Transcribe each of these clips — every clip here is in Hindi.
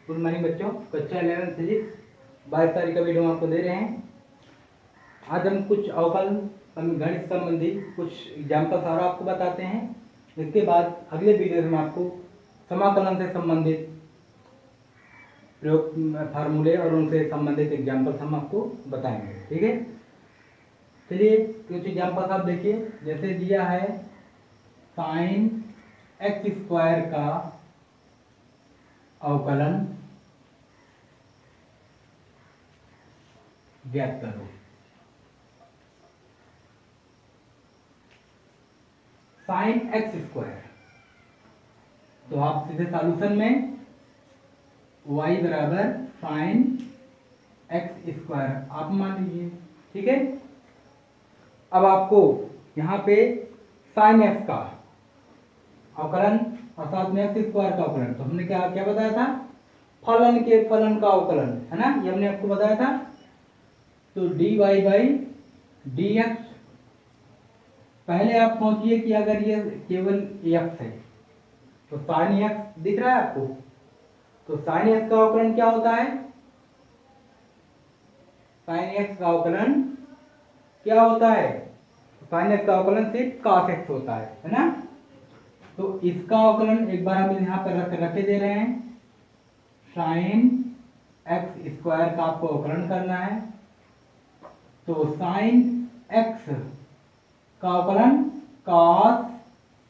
गुड मॉर्निंग बच्चों, कक्षा 11 फिजिक्स 22 तारीख का वीडियो हम आपको दे रहे हैं। आज हम कुछ अवकलन गणित संबंधी कुछ एग्जाम्पल सारा आपको बताते हैं। इसके बाद अगले वीडियो में आपको समाकलन से संबंधित प्रयोग फार्मूले और उनसे संबंधित एग्जाम्पल्स हम आपको बताएंगे। ठीक है, चलिए कुछ एग्जाम्पल्स आप देखिए। जैसे दिया है साइन एक्स स्क्वायर का अवकलन ज्ञात करो। साइन एक्स स्क्वायर, तो आप सीधे सॉल्यूशन में y बराबर साइन एक्स स्क्वायर आप मान लीजिए। ठीक है, अब आपको यहाँ पे साइन एक्स का अवकलन और साथ में एक्स स्क्वायर का अवकलन, तो हमने क्या क्या बताया था, फलन के फलन का अवकलन है ना, ये हमने आपको बताया था। तो dy बाई dx, पहले आप सोचिए कि अगर ये केवल x है तो साइन एक्स दिख रहा है आपको, तो साइन एक्स का अवकलन क्या होता है, साइन एक्स का अवकलन क्या होता है, साइन एक्स का अवकलन सिर्फ cos x होता है ना। तो इसका अवकलन एक बार हम यहाँ पर रखे दे रहे हैं, साइन एक्स स्क्वायर का आपको अवकलन करना है। तो साइन एक्स का अवकलन cos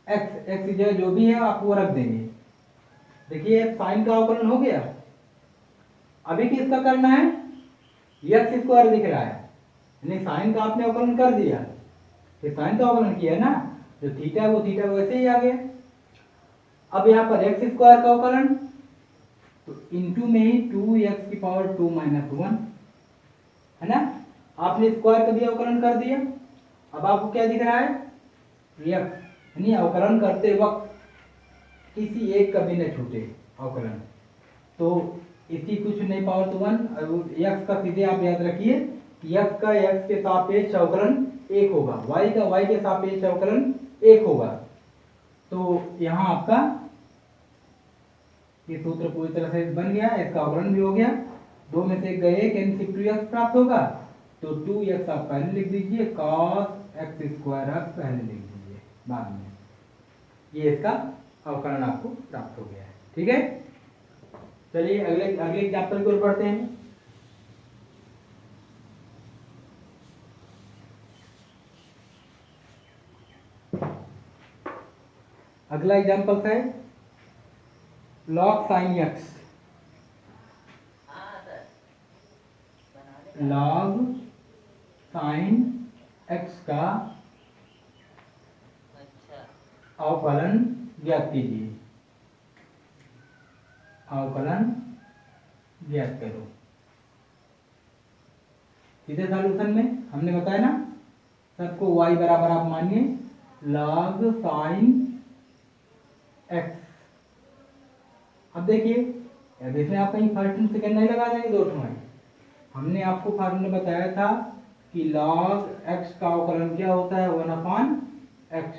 एक्स, एक्स जो भी है आप वो रख देंगे। देखिए साइन का अवकलन हो गया। अभी किसका करना है, एक्स स्क्वायर दिख रहा है, यानी साइन का आपने अवकलन कर दिया, तो साइन का अवकलन किया ना, जो थीटा है वो थीटा वैसे ही आ गया। अब यहाँ पर एक्स स्क्वायर का अवकलन, तो इनटू में ही 2x की पावर 2 माइनस 1 है ना, आपने स्क्वायर का भी अवकलन कर दिया। अब आपको क्या दिख रहा है, x, यानी अवकलन करते वक्त किसी एक का भी न छूटे अवकलन, तो इसकी कुछ नहीं पावर तो 1, x का सीधे आप याद रखिए, x का x के सापेक्ष अवकलन 1 होगा, y का y के सापेक्ष अवकलन 1 होगा। तो यहाँ आपका ये सूत्र पूरी तरह से बन गया, इसका अवकलन भी हो गया, दो में से एक गए, x प्राप्त होगा। तो 2x आप पहले लिख दीजिए, cos एक्स स्क्वायर आप पहले लिख दीजिए बाद में, ये इसका अवकलन आपको प्राप्त हो गया है। ठीक है, चलिए अगले अगले एग्जाम्पल की ओर बढ़ते हैं। अगला एग्जाम्पल है log sine x, log sine x का अवकलन ज्ञात कीजिए, अवकलन ज्ञात करो। सीधे सॉल्यूशन में हमने बताया ना, सबको y बराबर आप मानिए लॉग साइन एक्स। अब देखिए, अब इसमें आप कहीं फर्स्ट एंड सेकेंड नहीं लगा देंगे, दो ठो। हमने आपको फार्मूला बताया था कि log x का अवकलन क्या होता है, 1/x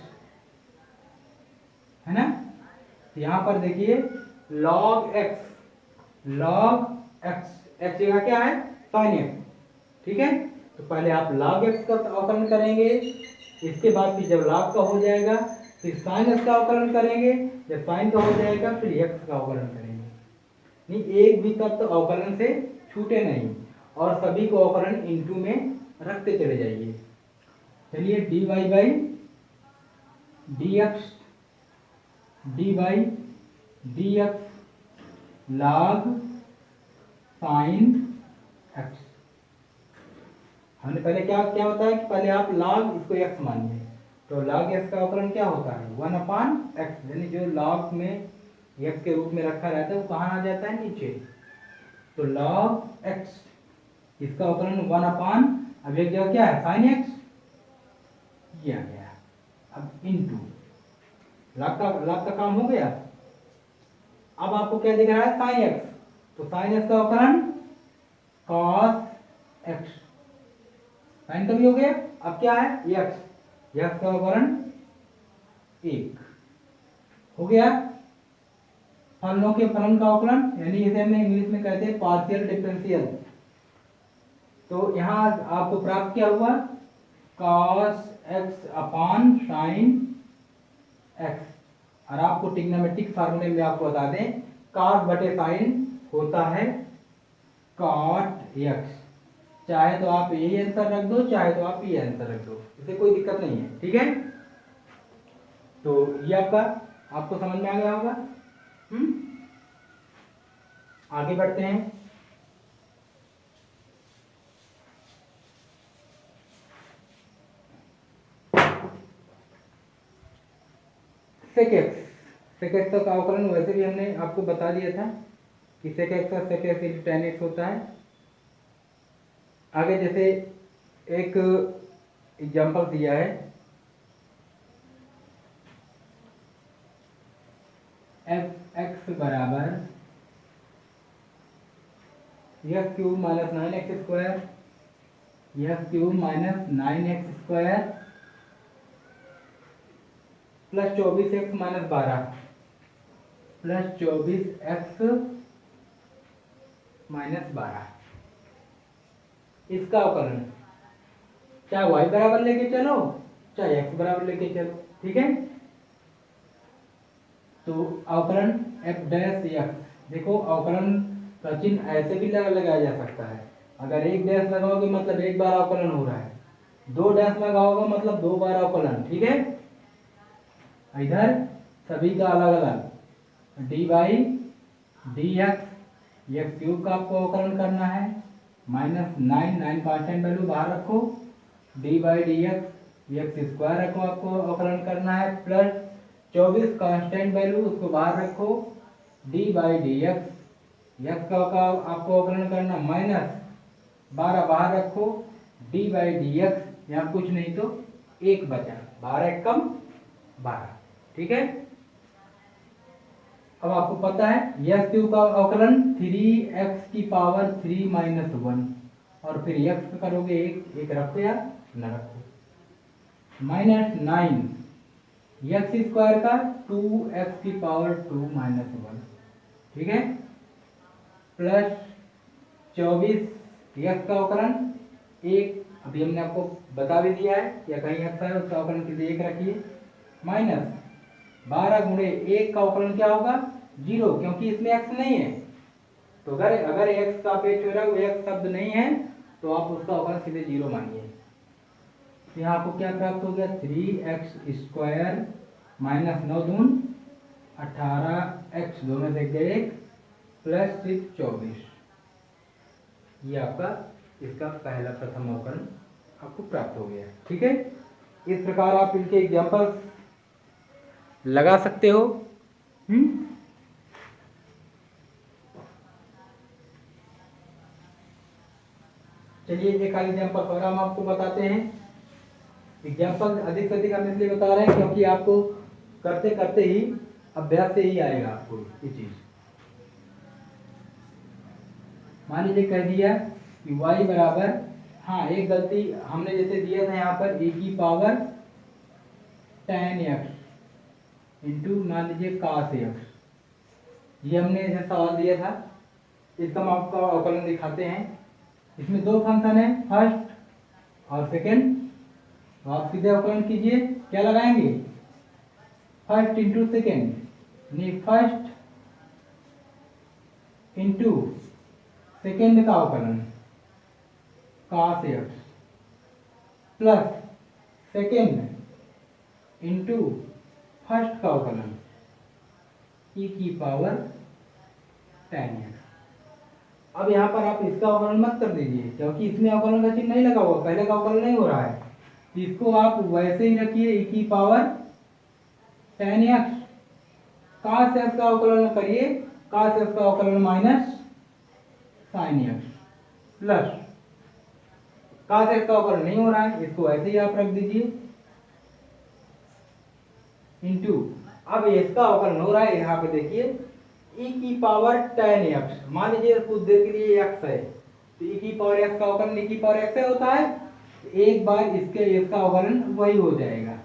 है ना। यहाँ पर देखिए log x, x जगह क्या है, sin x। ठीक है, तो पहले आप log x का अवकलन करेंगे, इसके बाद फिर जब log का हो जाएगा फिर sin x का अवकलन करेंगे, जब sin का हो जाएगा फिर x का अवकलन करेंगे। नहीं, एक भी तत्व अवकलन से छूटे नहीं, और सभी को अवकलन इनटू में रखते चले जाइए। चलिए dy by dx, dy dx log sine x। हमने पहले क्या क्या बताया कि पहले आप log इसको x मानिए, तो log x का अवकलन क्या होता है, 1/x, यानी जो log में x के रूप में रखा रहता है वो कहाँ आ जाता है, नीचे। तो log x, इसका अवकलन 1/, अब एक जगह क्या है, साइन एक्स, ये आ गया। अब इनटू लॉग का काम हो गया। अब आपको क्या दिख रहा है, साइन एक्स, तो साइन एक्स का अवकलन cos एक्स, साइन का भी हो गया। अब क्या है, एक्स, एक्स का अवकलन 1 हो गया। फलनों के फलन का अवकलन, यानी इसे हम इंग्लिश में कहते हैं पार्शियल डिफरेंशियल। तो यहाँ आपको प्राप्त क्या हुआ, cos x अपान साइन x। और आपको ट्रिग्नोमेट्रिक फार्मूले में आपको बता दें, cos बटे साइन होता है cot x। चाहे तो आप यही आंसर रख दो, चाहे तो आप ये आंसर रख दो, इसे कोई दिक्कत नहीं है, ठीक है। तो ये आपको समझ में आ गया होगा। आगे बढ़ते हैं। sec x का अवकलन वैसे भी हमने आपको बता दिया था कि sec x और sec x tan x होता है। आगे जैसे एक एग्जांपल दिया है, एफ एक्स बराबर x cube minus 9x square, x cube minus 9x square plus 24x minus 12 plus 24x minus 12। इसका अवकलन चाहे y बराबर लेके चलो, चाहे x बराबर लेके चलो, ठीक है। तो अवकलन f डैश x, देखो अवकलन का चिन्ह ऐसे भी लगाया जा सकता है। अगर एक डैश लगाओगे मतलब एक बार अवकलन हो रहा है, दो डैश लगाओगे मतलब दो बार अवकलन, ठीक है। इधर सभी का अलग अलग D by D x, x cube का आपको अवकलन करना है, माइनस 9 कांस्टेंट वैल्यू बाहर रखो, D by D x x square रखो आपको अवकलन करना है, प्लस 24 कांस्टेंट वैल्यू उसको बाहर रखो, D by D x x का आपको अवकलन करना, माइनस 12 बाहर रखो, डी बाई डी एक्स, यहाँ कुछ नहीं तो एक बचा, 12 कम 12, ठीक है। अब आपको पता है एक्स क्यूब का अवकलन 3x की पावर 3 माइनस 1, और फिर x करोगे एक रखो या न रखो, माइनस 9 एक्स स्क्वायर का 2x की पावर 2 माइनस 1, ठीक है, प्लस 24 एक्स का अवकलन एक, अभी हमने आपको बता भी दिया है, या कहीं एक्स है उसका अवकलन किसी एक रखिए, माइनस 12 गुणे 1 का अवकलन क्या होगा 0, क्योंकि इसमें x नहीं है। तो अगर x का अपेक्ष हो रहा है, वो x शब्द नहीं है, तो आप उसका अवकलन सीधे 0 मानिए। तो यहाँ आपको क्या प्राप्त हो गया, 3x square minus 9 Doon 18x, दोनों से गए 1 प्लस 6 24। ये आपका इसका पहला प्रथम अवकलन आपको प्राप्त हो गया, ठीक है। इस प्रकार आप इनके एग्जाम्पल्स लगा सकते हो। चलिए एक एग्जाम्पल और हम आपको बताते हैं। एग्जाम्पल अधिक से अधिक हम इसलिए बता रहे हैं क्योंकि आपको करते करते ही अभ्यास से ही आएगा आपको ये चीज। मान लीजिए कह दिया कि y बराबर, हाँ एक गलती हमने जैसे दिया था यहाँ पर e की पावर tan x इंटू मान लीजिए cos x, ये हमने जैसे सवाल दिया था, इसका हम आपको अवकलन दिखाते हैं। इसमें दो फंक्शन है, फर्स्ट और सेकेंड, तो आप सीधे अवकलन कीजिए, क्या लगाएंगे फर्स्ट इंटू सेकेंड, यानी फर्स्ट इंटू सेकेंड का अवकलन cos x plus second into first का अवकलन e की पावर tan x। अब यहाँ पर आप इसका अवकलन मत कर दीजिए क्योंकि इसमें अवकलन का चिन्ह नहीं लगा हुआ, पहले का अवकलन नहीं हो रहा है, इसको आप वैसे ही रखिए e की power tan x, cos x का अवकलन करिए, cos x का अवकलन minus sin x plus cos x का अवकलन नहीं हो रहा है, इसको ऐसे ही आप रख दीजिए इंटू, अब इसका अवकलन हो रहा है, यहाँ पे देखिए e की पावर tan x, मान लीजिए कुछ देर के लिए x है, तो e की पावर x का अवकलन e की पावर x से होता है, एक बार इसका अवकलन वही हो जाएगा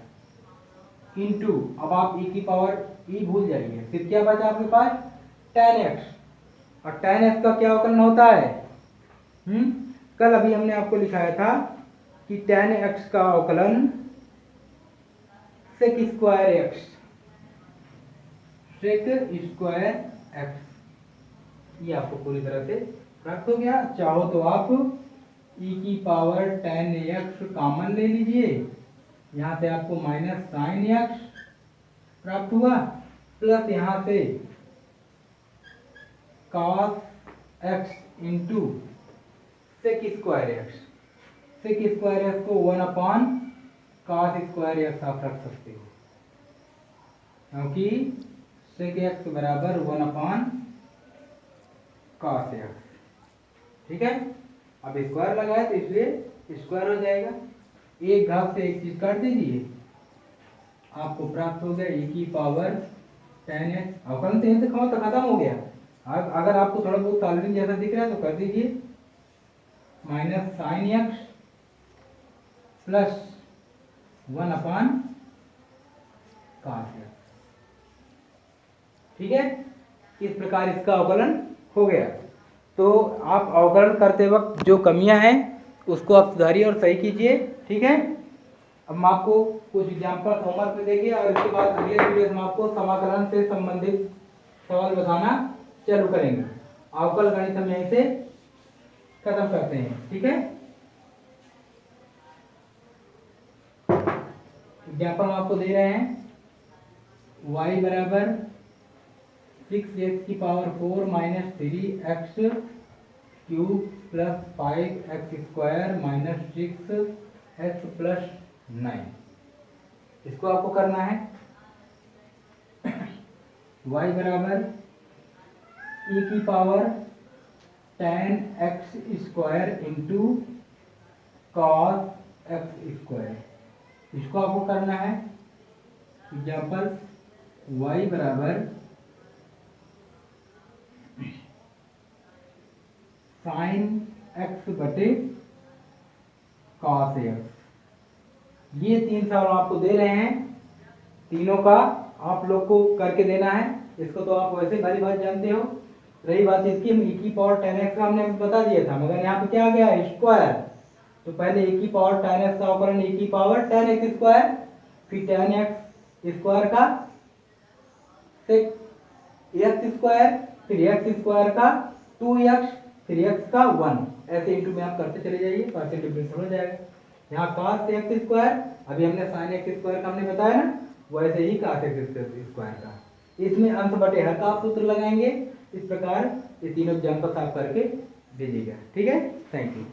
इंटू, अब आप e की पावर e भूल जाइए, फिर क्या बचा आपके पास tan x और tan x का क्या अवकलन होता है? कल अभी हमने आपको लिखाया था कि tan x का अवकलन sec square x, sec square x, ये आपको पूरी तरह से प्राप्त हो गया। चाहो तो आप e की पावर tan x कॉमन ले लीजिए, यहाँ से आपको माइनस साइन x प्राप्त हुआ, प्लस यहाँ से cos x into sec square x, sec square x को 1 cos स्क्वायर एक्स आप रख सकते हो, क्योंकि सेक एक्स बराबर 1 cos एक्स। ठीक है, अब स्क्वायर लगाए तो इसलिए स्क्वायर हो जाएगा। एक घात से एक चीज काट दीजिए, आपको प्राप्त हो गया e की पावर tan x। अवकलन तो यहीं से खत्म हो गया। अगर आपको थोड़ा बहुत सॉल्विंग जैसा दिख रहा है तो कर दीजिए, minus sine x plus 1 cos x. ठीक है, इस प्रकार इसका अवकलन हो गया। तो आप अवकलन करते वक्त जो कमियां हैं उसको आप सुधारिए और सही कीजिए। ठीक है, अब हम आपको कुछ एग्जाम्पल होमवर्क में देंगे और इसके बाद अगले वीडियो में आपको समाकलन से संबंधित सवाल बताना चालू करेंगे। अवकल गणित हम यहीं से खत्म करते हैं। ठीक है, एग्जाम्पल हम आपको दे रहे हैं, y बराबर 6x की power 4 minus 3x cube plus 5x square minus 6x plus 9। इसको आपको करना है। y बराबर e की power tan x square into cos x square, इसको आपको करना है। एग्जाम्पल y बराबर साइन x बटे cos x। ये 3 सवाल आपको दे रहे हैं, तीनों का आप लोग को करके देना है। इसको तो आप वैसे भली बात जानते हो। रही बात इसकी, e की पावर tan x का हमने बता दिया था, मगर यहाँ पे क्या आ गया है? स्क्वायर। तो पहले e की पावर tan x का अवकलन e की पावर tan x स्क्वायर, फिर tan x स्क्वायर का sec x स्क्वायर, फिर x स्क्वायर का 2x, फिर x का 1, ऐसे इंटू में आप करते चले जाइए, पार्शियल डिफरेंशियल हो जाएगा। यहाँ cos x स्क्वायर, अभी हमने sin x स्क्वायर का हमने बताया ना, वैसे ही cos x स्क्वायर का। इसमें अंश बटे हर का आप सूत्र लगाएंगे। इस प्रकार ये तीनों एग्जाम्पल्स आप करके दीजिएगा। ठीक है, थैंक यू।